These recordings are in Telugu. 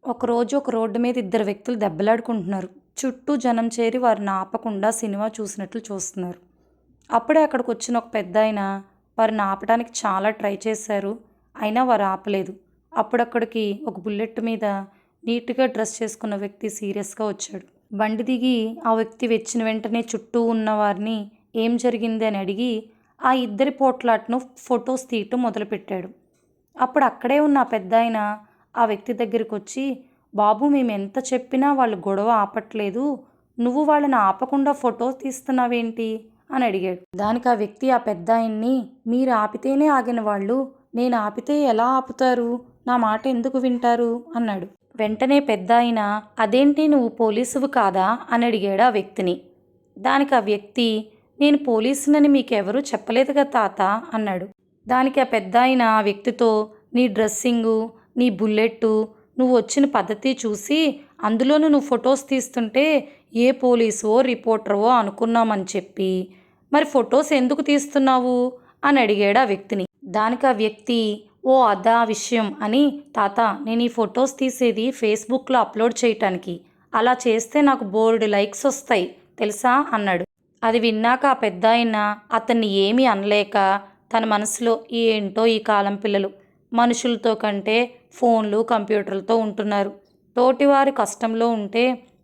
ఒకరోజు ఒక రోడ్డు మీద ఇద్దరు వ్యక్తులు దెబ్బలాడుకుంటున్నారు. చుట్టూ జనం చేరి వారిని ఆపకుండా సినిమా చూసినట్లు చూస్తున్నారు. అప్పుడే అక్కడికి వచ్చిన ఒక పెద్దాయన వారిని ఆపడానికి చాలా ట్రై చేశారు. అయినా వారు ఆపలేదు. అప్పుడక్కడికి ఒక బుల్లెట్ మీద నీట్గా డ్రెస్ చేసుకున్న వ్యక్తి సీరియస్గా వచ్చాడు. బండి దిగి ఆ వ్యక్తి వచ్చిన వెంటనే చుట్టూ ఉన్న వారిని ఏం జరిగింది అని అడిగి ఆ ఇద్దరి పోట్లాటను ఫొటోస్ తీయటం మొదలుపెట్టాడు. అప్పుడు అక్కడే ఉన్న ఆ పెద్దాయన ఆ వ్యక్తి దగ్గరికి వచ్చి, బాబు మేము ఎంత చెప్పినా వాళ్ళు గొడవ ఆపట్లేదు, నువ్వు వాళ్ళని ఆపకుండా ఫోటో తీస్తున్నావేంటి అని అడిగాడు. దానికి ఆ వ్యక్తి ఆ పెద్దాయన్ని, మీరు ఆపితేనే ఆగిన వాళ్ళు, నేను ఆపితే ఎలా ఆపుతారు, నా మాట ఎందుకు వింటారు అన్నాడు. వెంటనే పెద్దాయన, అదేంటి నువ్వు పోలీసువు కాదా అని అడిగాడు ఆ వ్యక్తిని. దానికి ఆ వ్యక్తి, నేను పోలీసునని మీకెవరూ చెప్పలేదుగా తాత అన్నాడు. దానికి ఆ పెద్దాయన ఆ వ్యక్తితో, నీ డ్రెస్సింగు, నీ బుల్లెట్టు, నువ్వు వచ్చిన పద్ధతి చూసి అందులోనూ నువ్వు ఫొటోస్ తీస్తుంటే ఏ పోలీసో రిపోర్టరో అనుకున్నామని చెప్పి మరి ఫొటోస్ ఎందుకు తీస్తున్నావు అని అడిగాడు ఆ వ్యక్తిని. దానికి ఆ వ్యక్తి, ఓ అదా విషయం అని, తాత నేను ఈ ఫొటోస్ తీసేది ఫేస్బుక్లో అప్లోడ్ చేయటానికి, అలా చేస్తే నాకు బోల్డ్ లైక్స్ వస్తాయి తెలుసా అన్నాడు. అది విన్నాక ఆ పెద్దాయన అతన్ని ఏమీ అనలేక తన మనసులో, ఏంటో ఈ కాలం పిల్లలు మనుషులతో కంటే ఫోన్లు కంప్యూటర్లతో ఉంటున్నారు, తోటివారి కష్టంలో ఉంటే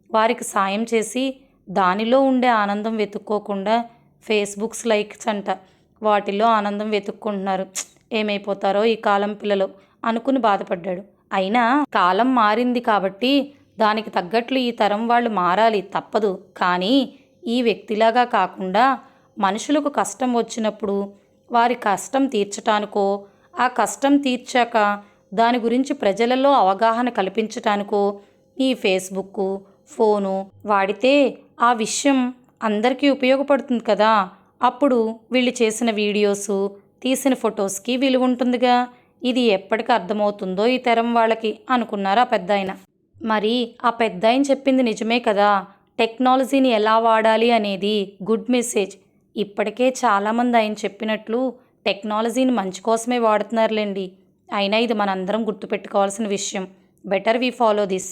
వారికి సాయం చేసి దానిలో ఉండే ఆనందం వెతుక్కోకుండా ఫేస్బుక్స్ లైక్స్ అంట వాటిల్లో ఆనందం వెతుక్కుంటున్నారు, ఏమైపోతారో ఈ కాలం పిల్లలు అనుకుని బాధపడ్డాడు. అయినా కాలం మారింది కాబట్టి దానికి తగ్గట్లు ఈ తరం వాళ్ళు మారాలి తప్పదు. కానీ ఈ వ్యక్తిలాగా కాకుండా మనుషులకు కష్టం వచ్చినప్పుడు వారి కష్టం తీర్చటానికో, ఆ కష్టం తీర్చాక దాని గురించి ప్రజలలో అవగాహన కల్పించటానికో ఈ ఫేస్బుక్, ఫోను వాడితే ఆ విషయం అందరికీ ఉపయోగపడుతుంది కదా. అప్పుడు వీళ్ళు చేసిన వీడియోసు, తీసిన ఫొటోస్కి విలువ ఉంటుందిగా. ఇది ఎప్పటికి అర్థమవుతుందో ఈ తరం వాళ్ళకి అనుకున్నారు ఆ పెద్దాయన. మరి ఆ పెద్దాయన చెప్పింది నిజమే కదా. టెక్నాలజీని ఎలా వాడాలి అనేది గుడ్ మెసేజ్. ఇప్పటికే చాలామంది ఆయన చెప్పినట్లు టెక్నాలజీని మంచి కోసమే వాడుతున్నారులేండి. అయినా ఇది మనందరం గుర్తుపెట్టుకోవాల్సిన విషయం. Better we follow this.